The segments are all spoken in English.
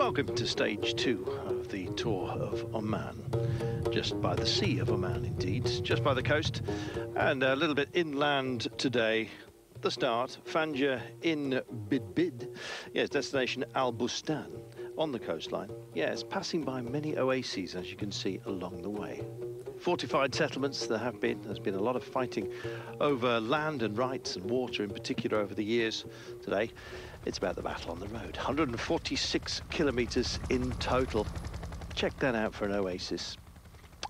Welcome to stage 2 of the tour of Oman. Just by the sea of Oman, indeed, just by the coast, and a little bit inland today. The start, Fanja in Bidbid, yes, destination Al Bustan on the coastline. Yes, passing by many oases, as you can see along the way. Fortified settlements there have been. There's been a lot of fighting over land and rights and water in particular over the years. Today, it's about the battle on the road. 146 kilometres in total. Check that out for an oasis.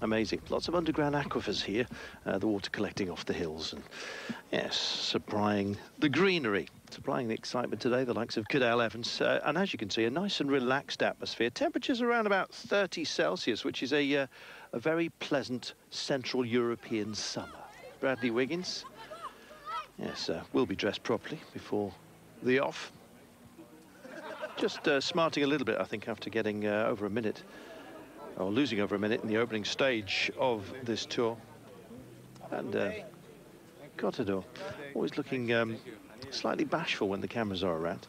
Amazing. Lots of underground aquifers here, the water collecting off the hills and, yes, supplying the greenery, supplying the excitement today, the likes of Cadell Evans. And as you can see, a nice and relaxed atmosphere. Temperatures around about 30 Celsius, which is a very pleasant Central European summer. Bradley Wiggins, yes, will be dressed properly before the off. Just smarting a little bit, I think, after getting over a minute, or losing over a minute in the opening stage of this tour. And Cottador, always looking slightly bashful when the cameras are around.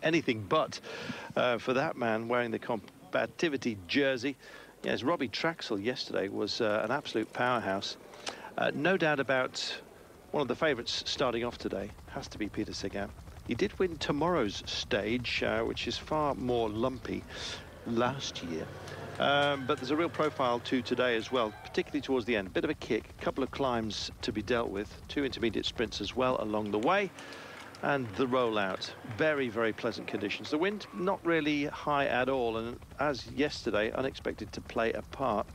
Anything but for that man wearing the combativity jersey. Yes, Robbie Traxel yesterday was an absolute powerhouse. No doubt about one of the favourites starting off today has to be Peter Sagan. He did win tomorrow's stage, which is far more lumpy last year. But there's a real profile to today as well, particularly towards the end. Bit of a kick, a couple of climbs to be dealt with, 2 intermediate sprints as well along the way, and the rollout. Very, very pleasant conditions. The wind not really high at all, and as yesterday, unexpected to play a part.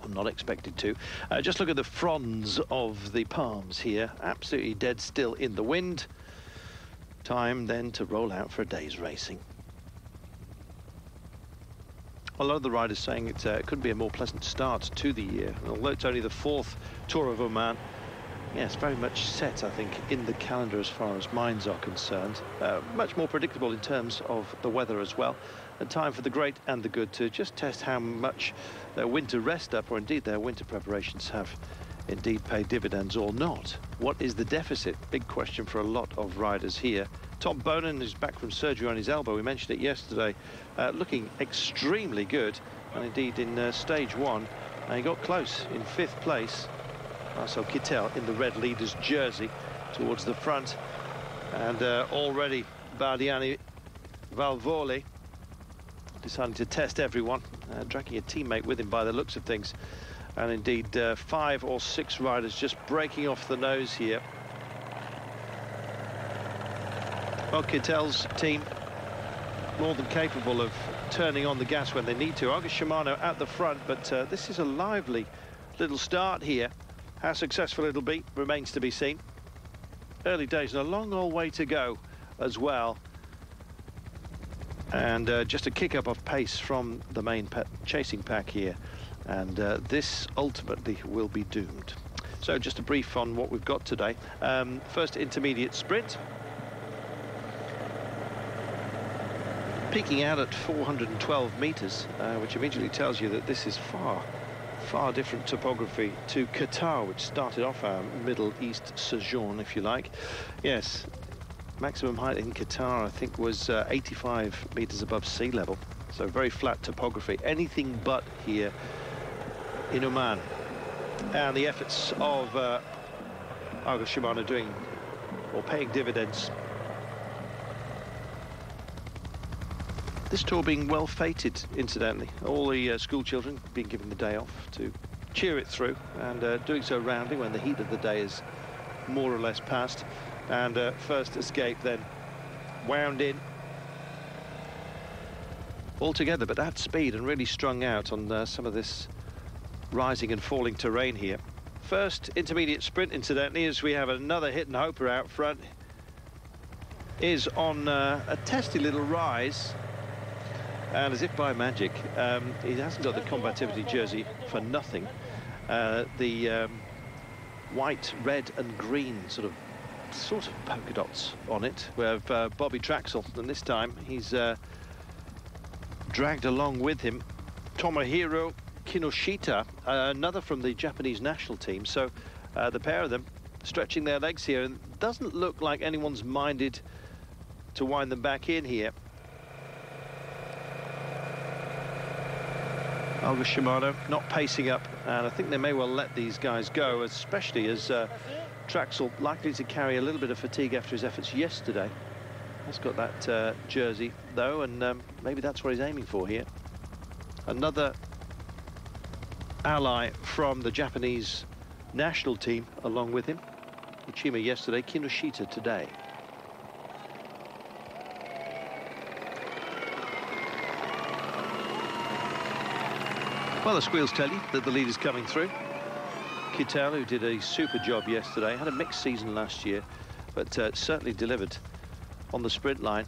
Or not expected to. Just look at the fronds of the palms here, absolutely dead still in the wind. Time then to roll out for a day's racing. A lot of the riders saying it could be a more pleasant start to the year. And although it's only the 4th Tour of Oman, yes, very much set, I think, in the calendar as far as mines are concerned. Much more predictable in terms of the weather as well. And time for the great and the good to just test how much their winter rest up, or indeed their winter preparations, have indeed paid dividends or not. What is the deficit? Big question for a lot of riders here. Tom Bonan is back from surgery on his elbow. We mentioned it yesterday. Looking extremely good. And indeed in stage 1, he got close in 5th place. Marcel Kittel in the red leader's jersey towards the front. And already Bardiani Valvole deciding to test everyone, dragging a teammate with him by the looks of things. And indeed 5 or 6 riders just breaking off the nose here. Well, Kittel's team more than capable of turning on the gas when they need to. Argus Shimano at the front, but this is a lively little start here. How successful it'll be remains to be seen. Early days and a long old way to go as well. And just a kick up of pace from the main chasing pack here. And this ultimately will be doomed. So just a brief on what we've got today. First intermediate sprint. Peaking out at 412 metres, which immediately tells you that this is far different topography to Qatar, which started off our Middle East sojourn, if you like. Yes, maximum height in Qatar, I think, was 85 metres above sea level. So very flat topography. Anything but here in Oman. And the efforts of Argus Shimano doing, or paying dividends. This tour being well fated, incidentally. All the school children being given the day off to cheer it through, and doing so roundly when the heat of the day is more or less past. And first escape then wound in all together, but at speed and really strung out on some of this rising and falling terrain here. First intermediate sprint, incidentally, as we have another hit and hoper out front, is on a testy little rise. And as if by magic, he hasn't got the combativity jersey for nothing. The white, red and green sort of polka dots on it. We have Bobby Traxel, and this time he's dragged along with him Tomohiro Kinoshita, another from the Japanese national team. So the pair of them stretching their legs here, and doesn't look like anyone's minded to wind them back in here. August Shimano not pacing up, and I think they may well let these guys go, especially as Traxel likely to carry a little bit of fatigue after his efforts yesterday. He's got that jersey though, and maybe that's what he's aiming for here. Another ally from the Japanese national team along with him. Uchima yesterday, Kinoshita today. Well, the squeals tell you that the lead is coming through. Kittel, who did a super job yesterday, had a mixed season last year, but certainly delivered on the sprint line.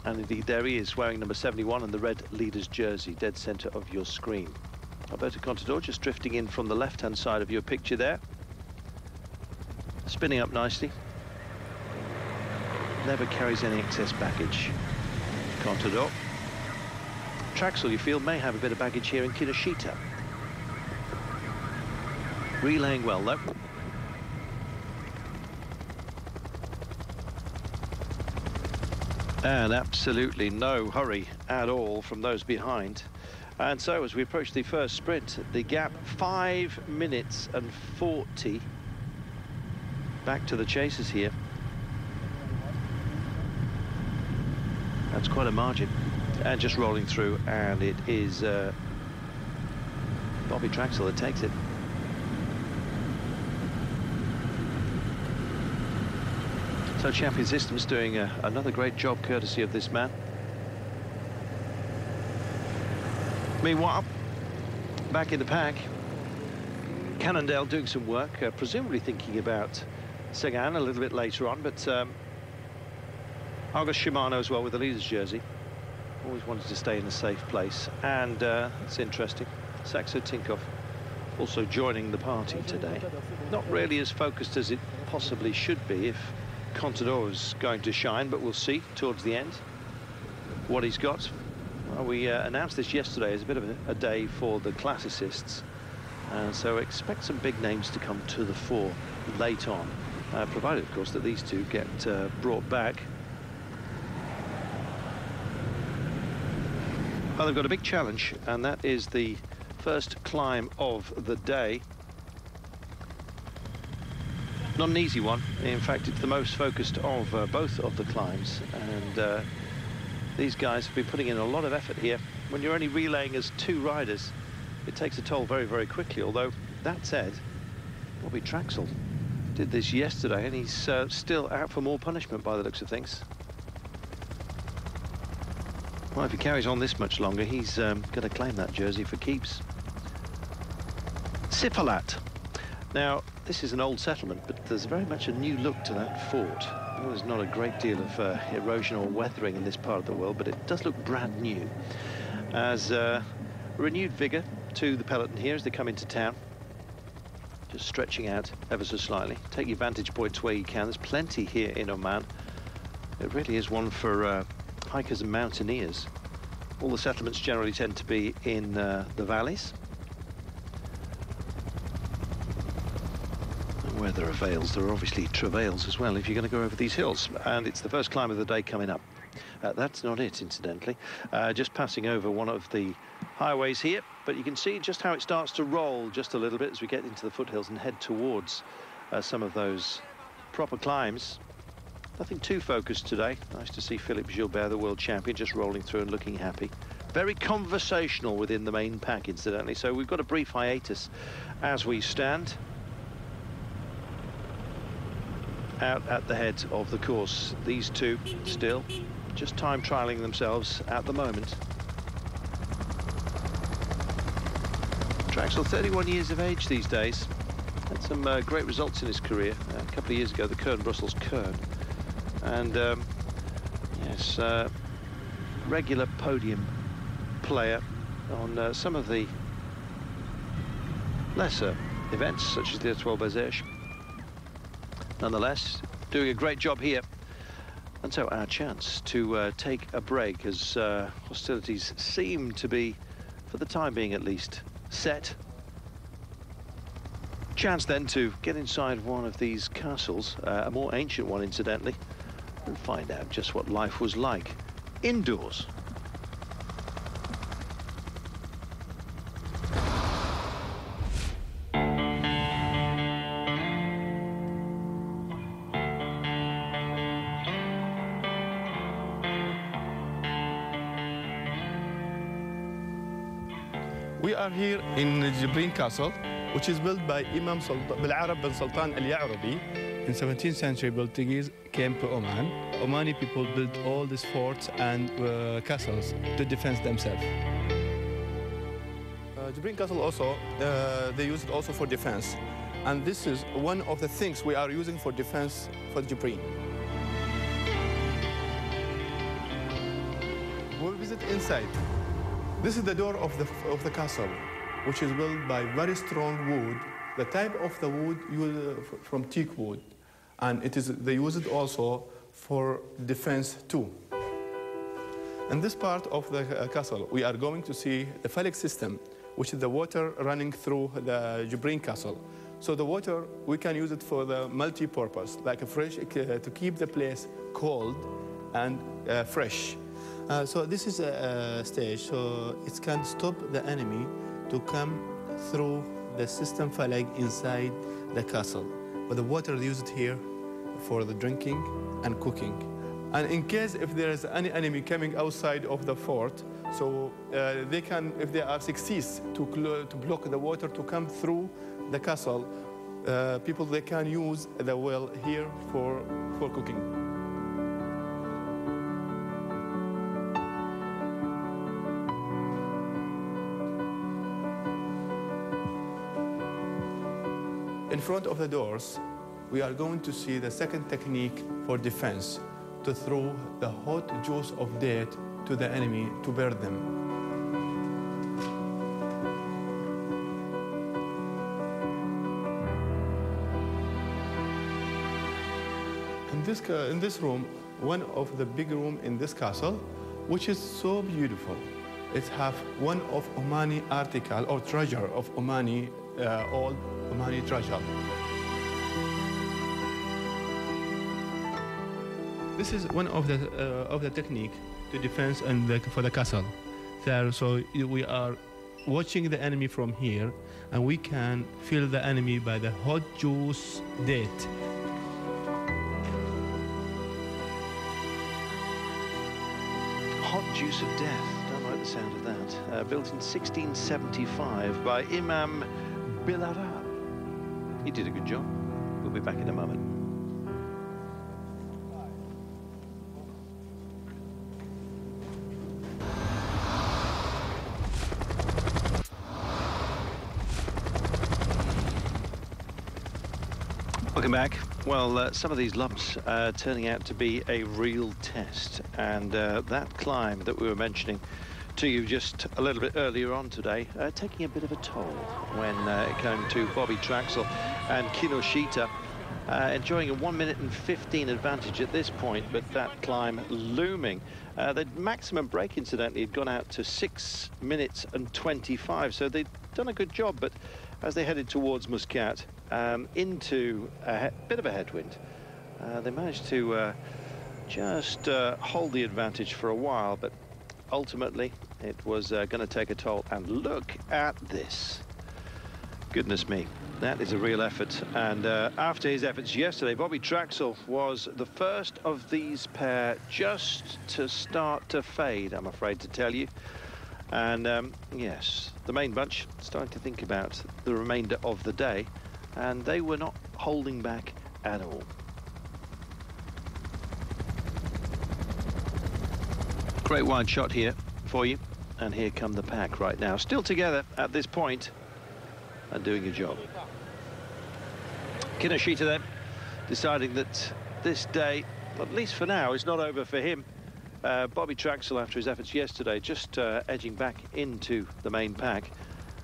And indeed, there he is, wearing number 71 and the red leader's jersey, dead centre of your screen. Alberto Contador just drifting in from the left-hand side of your picture there. Spinning up nicely. Never carries any excess baggage. Contador. Traxel, you feel, may have a bit of baggage here in Kinoshita. Relaying well, though. And absolutely no hurry at all from those behind. And so, as we approach the first sprint, the gap 5 minutes and 40 back to the chasers here. That's quite a margin. And just rolling through, and it is Bobby Traxel that takes it. So Champion Systems doing another great job courtesy of this man. Meanwhile, back in the pack, Cannondale doing some work, presumably thinking about Sagan a little bit later on, but August Shimano as well with the leader's jersey. Always wanted to stay in a safe place, and it's interesting, Saxo Tinkoff also joining the party today. Not really as focused as it possibly should be if Contador is going to shine, but we'll see towards the end what he's got. Well, we announced this yesterday as a bit of a day for the classicists, so expect some big names to come to the fore late on, provided of course that these two get brought back. Well, they've got a big challenge, and that is the first climb of the day. Not an easy one. In fact, it's the most focused of both of the climbs, and these guys have been putting in a lot of effort here. When you're only relaying as two riders, it takes a toll very, very quickly. Although, that said, Bobby Traxel did this yesterday, and he's still out for more punishment by the looks of things. Well, if he carries on this much longer, he's going to claim that jersey for keeps. Sipalat. Now, this is an old settlement, but there's very much a new look to that fort. Well, there's not a great deal of erosion or weathering in this part of the world, but it does look brand new. As renewed vigour to the peloton here as they come into town. Just stretching out ever so slightly. Take your vantage points where you can. There's plenty here in Oman. It really is one for hikers and mountaineers. All the settlements generally tend to be in the valleys. And where there are vales, there are obviously travails as well if you're going to go over these hills. And it's the first climb of the day coming up. That's not it, incidentally. Just passing over one of the highways here, but you can see just how it starts to roll just a little bit as we get into the foothills and head towards some of those proper climbs. Nothing too focused today. Nice to see Philippe Gilbert, the world champion, just rolling through and looking happy. Very conversational within the main pack, incidentally. So we've got a brief hiatus as we stand out at the head of the course. These two still just time trialing themselves at the moment. Traxel, 31 years of age these days. Had some great results in his career. A couple of years ago, the Kern-Brussels Kern. And yes, regular podium player on some of the lesser events, such as the Étoile Bazèche. Nonetheless, doing a great job here. And so our chance to take a break as hostilities seem to be, for the time being at least, set. Chance then to get inside one of these castles, a more ancient one incidentally, and find out just what life was like indoors. We are here in Jibrin Castle, which is built by Imam Bil'Arab bin Sultan al-Ya'rabi. In 17th century, Portuguese came to Oman. Omani people built all these forts and castles to defend themselves. Jibrin Castle also, they use it also for defense. And this is one of the things we are using for defense for Jibrin. We'll visit inside. This is the door of the castle, which is built by very strong wood. The type of the wood used from teak wood, and they use it also for defense too. In this part of the castle, we are going to see the phallic system, which is the water running through the Jibrin Castle. So the water, we can use it for the multi-purpose, like a fresh, to keep the place cold and fresh. So this is a stage, so it can stop the enemy to come through the system phallic inside the castle. But the water is used here for the drinking and cooking. And in case if there is any enemy coming outside of the fort, so they can, if they are succeed to block the water to come through the castle, people, they can use the well here for cooking. In front of the doors, we are going to see the second technique for defense, to throw the hot juice of date to the enemy to burn them. In this room, one of the big room in this castle, which is so beautiful. It have one of Omani article or treasure of Omani, old Omani treasure. This is one of the technique to defense and for the castle. So we are watching the enemy from here, and we can feel the enemy by the hot juice date. Hot juice of death. Don't like the sound of that. Built in 1675 by Imam Bil'Arab. He did a good job. We'll be back in a moment. Welcome back. Well, some of these lumps are turning out to be a real test, and that climb that we were mentioning to you just a little bit earlier on today, taking a bit of a toll when it came to Bobby Traxel and Kinoshita, enjoying a 1 minute and 15 advantage at this point, but that climb looming. The maximum break, incidentally, had gone out to 6 minutes and 25, so they'd done a good job, but as they headed towards Muscat, into a bit of a headwind, they managed to just hold the advantage for a while, but ultimately it was going to take a toll. And look at this. Goodness me, that is a real effort. And after his efforts yesterday, Bobby Traxel was the first of these pair just to start to fade, I'm afraid to tell you. And yes, the main bunch starting to think about the remainder of the day, and they were not holding back at all. Great wide shot here for you, and here come the pack right now, still together at this point and doing a job. Kinoshita then deciding that this day, at least for now, is not over for him. Bobby Traxel, after his efforts yesterday, just edging back into the main pack.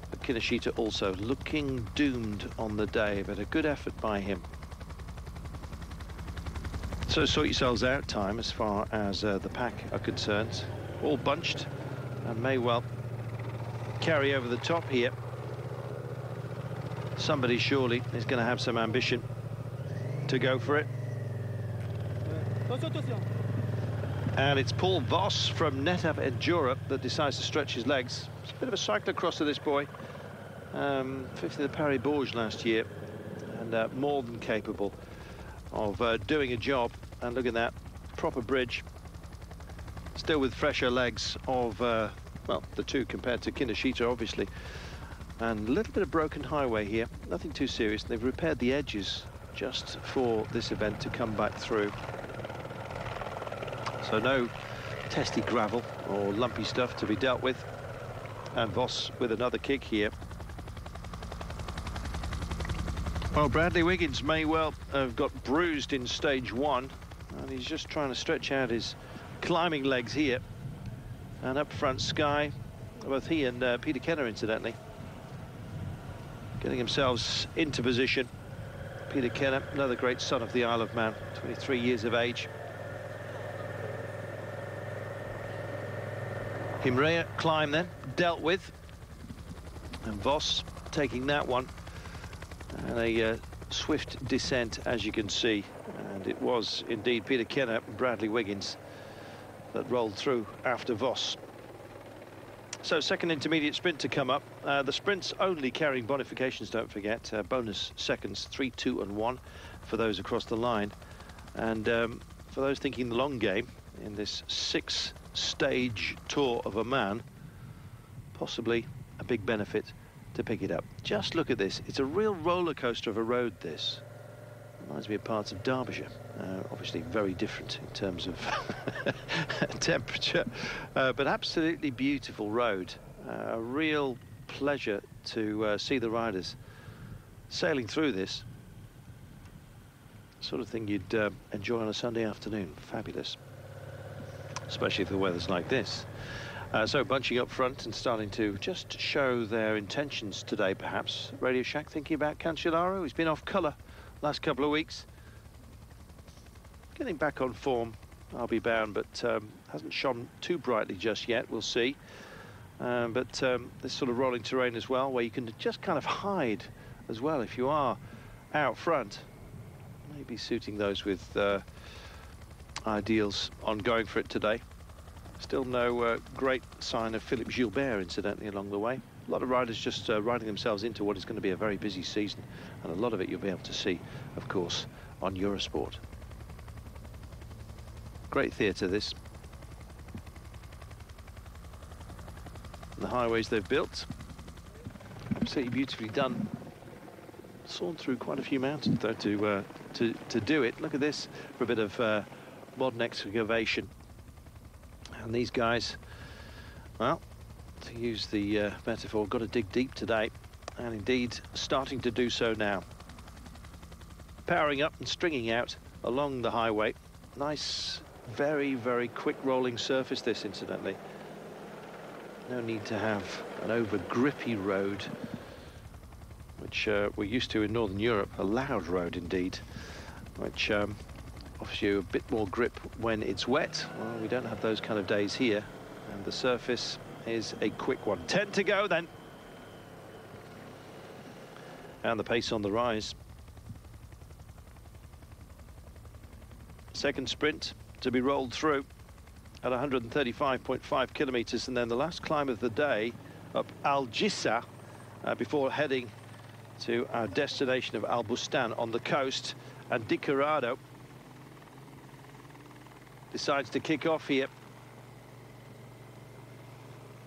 But Kinoshita also looking doomed on the day, but a good effort by him. So sort yourselves out time as far as the pack are concerned. All bunched and may well carry over the top here. Somebody surely is going to have some ambition to go for it. And it's Paul Voss from Netap Endura that decides to stretch his legs. It's a bit of a cyclocrosser, this boy. Fifth in the Paris Bourges last year, and more than capable of doing a job. And look at that, proper bridge. Still with fresher legs of well, the two compared to Kinoshita, obviously. And a little bit of broken highway here, nothing too serious. They've repaired the edges just for this event to come back through. So no testy gravel or lumpy stuff to be dealt with. And Voss with another kick here. Well, Bradley Wiggins may well have got bruised in stage one, and he's just trying to stretch out his climbing legs here. And up front, Sky, both he and Peter Kenner, incidentally, getting themselves into position. Peter Kenner, another great son of the Isle of Man, 23 years of age. Himrea climb then, dealt with. And Voss taking that one. And a swift descent, as you can see. And it was indeed Peter Kenner and Bradley Wiggins that rolled through after Voss. So second intermediate sprint to come up. The sprints only carrying bonifications, don't forget. Bonus seconds, 3, 2 and 1 for those across the line. And for those thinking the long game in this 6-stage tour of Oman, possibly a big benefit to pick it up. Just look at this. It's a real roller coaster of a road, this. Reminds me of parts of Derbyshire. Obviously very different in terms of temperature, but absolutely beautiful road. A real pleasure to see the riders sailing through this. Sort of thing you'd enjoy on a Sunday afternoon. Fabulous. Especially if the weather's like this. So bunching up front and starting to just show their intentions today, perhaps. Radio Shack thinking about Cancellara. He's been off colour last couple of weeks. Getting back on form, I'll be bound, but hasn't shone too brightly just yet. We'll see. But this sort of rolling terrain as well, where you can just kind of hide as well if you are out front. Maybe suiting those with ideals on going for it today. Still no great sign of Philippe Gilbert, incidentally, along the way. A lot of riders just riding themselves into what is going to be a very busy season, and a lot of it you'll be able to see, of course, on Eurosport. Great theatre, this. The highways they've built, absolutely beautifully done. Sawn through quite a few mountains, though, to do it. Look at this for a bit of modern excavation. And these guys, well, to use the metaphor, got to dig deep today, and indeed starting to do so now. Powering up and stringing out along the highway. Nice, very, very quick rolling surface, this, incidentally. No need to have an over-grippy road, which we're used to in Northern Europe, a loud road indeed, which offers you a bit more grip when it's wet. Well, we don't have those kind of days here, and the surface is a quick one. 10 to go then. And the pace on the rise. Second sprint to be rolled through at 135.5 kilometers, and then the last climb of the day up Al Jissa before heading to our destination of Al Bustan on the coast. And Di Corrado decides to kick off here.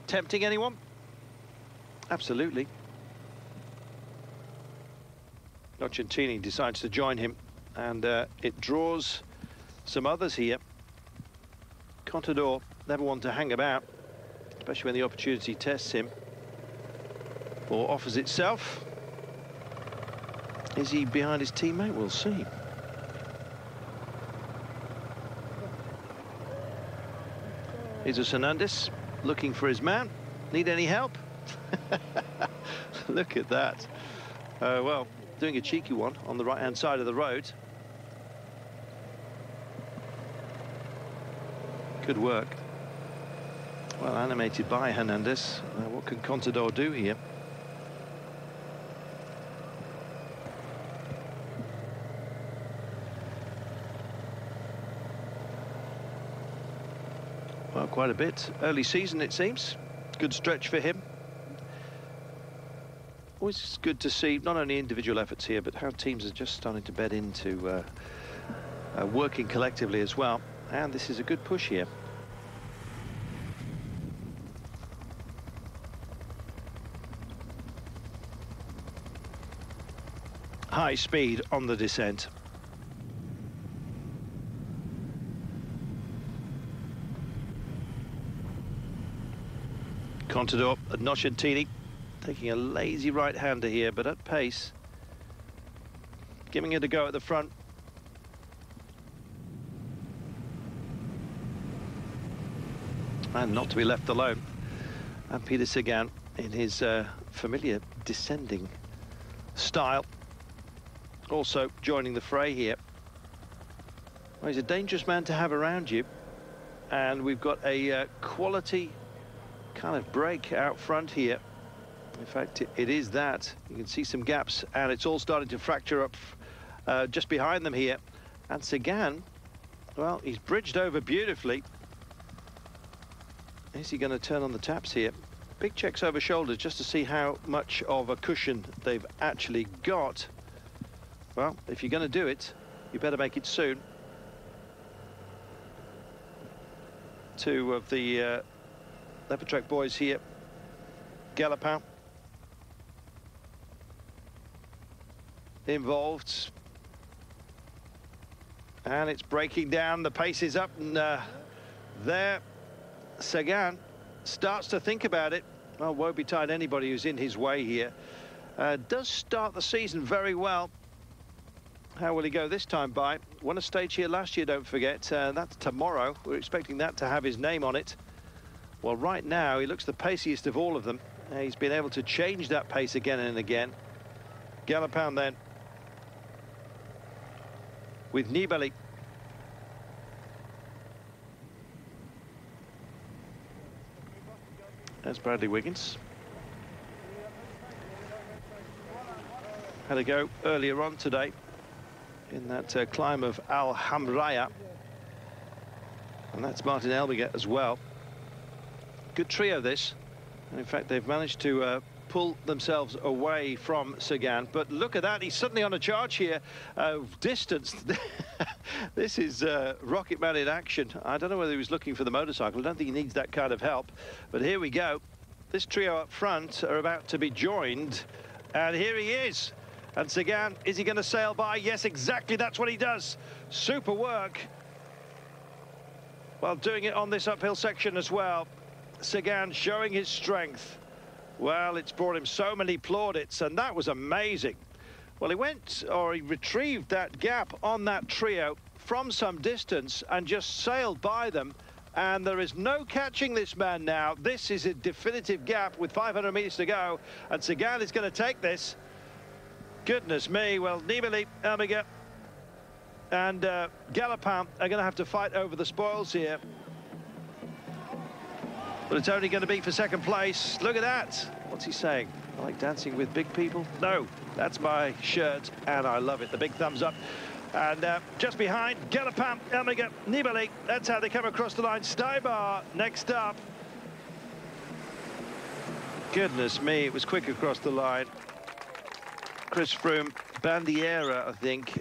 Tempting anyone? Absolutely. Nocentini decides to join him, and it draws some others here. Contador never one to hang about, especially when the opportunity tests him or offers itself. Is he behind his teammate? We'll see. Jesus Hernandez looking for his man. Need any help? Look at that. Well, doing a cheeky one on the right-hand side of the road. Good work. Well animated by Hernandez. What can Contador do here? Well, quite a bit. Early season, it seems. Good stretch for him. Always good to see not only individual efforts here, but how teams are just starting to bed into working collectively as well. And this is a good push here. high speed on the descent. Contador and Nocentini taking a lazy right-hander here, but at pace. Giving it a go at the front. And not to be left alone. And Peter Sagan in his familiar descending style. Also joining the fray here. Well, he's a dangerous man to have around you. And we've got a quality kind of break out front here. In fact, it is that. You can see some gaps, and it's all starting to fracture up just behind them here. And Sagan, well, he's bridged over beautifully. Is he going to turn on the taps here? Big checks over shoulders just to see how much of a cushion they've actually got. Well, if you're going to do it, you better make it soon. Two of the Leopard boys here. Galopin involved, and it's breaking down. The pace is up, and there Sagan starts to think about it. Well, woe betide anybody who's in his way here. Does start the season very well. How will he go this time by? Won a stage here last year, don't forget. That's tomorrow. We're expecting that to have his name on it. Well, right now, he looks the paciest of all of them. He's been able to change that pace again and again. Galopin then with Nibali. There's Bradley Wiggins. Had a go earlier on today in that climb of Al Hamraya. And that's Martin Elmiger as well. Good trio, this. And in fact, they've managed to pull themselves away from Sagan. But look at that, he's suddenly on a charge here of distance. This is Rocket Man in action. I don't know whether he was looking for the motorcycle. I don't think he needs that kind of help. But here we go. This trio up front are about to be joined. And here he is. And Sagan, is he going to sail by? Yes, exactly, that's what he does. Super work. Well, doing it on this uphill section as well. Sagan showing his strength. Well, it's brought him so many plaudits, and that was amazing. Well, he retrieved that gap on that trio from some distance and just sailed by them, and there is no catching this man now. This is a definitive gap with 500 meters to go, and Sagan is going to take this. Goodness me. Well, Nibali, Elmiger and Galopin are going to have to fight over the spoils here. But it's only going to be for second place. Look at that. What's he saying? I like dancing with big people? No, that's my shirt, and I love it. The big thumbs up. And just behind, Galopin, Elmiger, Nibali. That's how they come across the line. Stuybar next up. Goodness me, it was quick across the line. Chris Froome, Bandiera, I think.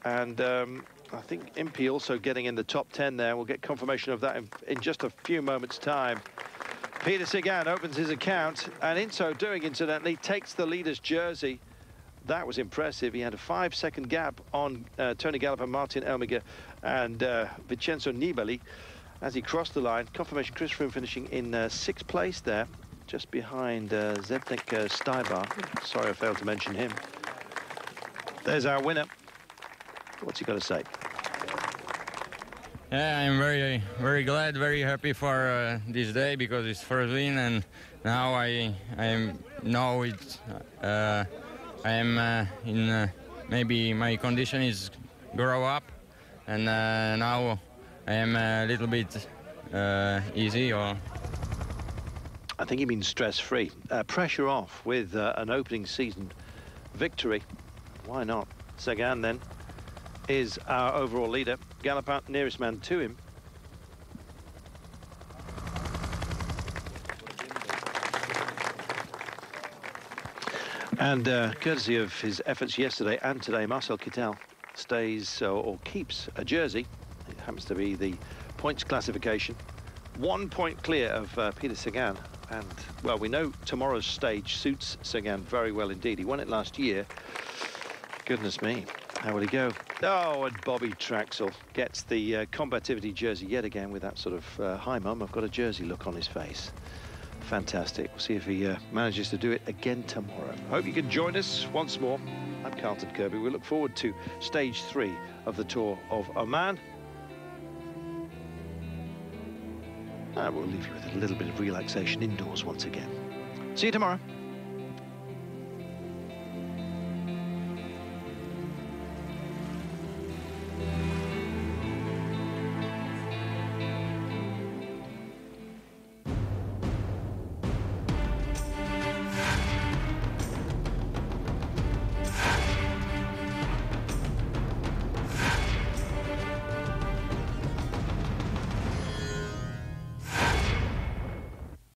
And I think Impey also getting in the top 10 there. We'll get confirmation of that in just a few moments' time. Peter Sagan opens his account, and in so doing, incidentally, takes the leader's jersey. That was impressive. He had a 5-second gap on Tony Galopin, Martin Elmiger, and Vincenzo Nibali as he crossed the line. Confirmation, Chris Froome finishing in 6th place there, just behind Zdeněk Stuybar. Sorry I failed to mention him. There's our winner. What's he got to say? Yeah, I'm very glad, very happy for this day because it's first win, and now I know it's I am in maybe my condition is grow up, and now I am a little bit easy. Or I think he means stress-free, pressure off with an opening season victory. Why not? Sagan then is our overall leader. Galopin, nearest man to him. And courtesy of his efforts yesterday and today, Marcel Kittel stays or keeps a jersey. It happens to be the points classification. 1 point clear of Peter Sagan. And, well, we know tomorrow's stage suits Sagan very well indeed. He won it last year. Goodness me. How will he go? Oh, and Bobby Traxel gets the combativity jersey yet again with that sort of, hi mum, I've got a jersey look on his face. Fantastic. We'll see if he manages to do it again tomorrow. Hope you can join us once more. I'm Carlton Kirby. We look forward to stage 3 of the Tour of Oman. And we'll leave you with a little bit of relaxation indoors once again. See you tomorrow.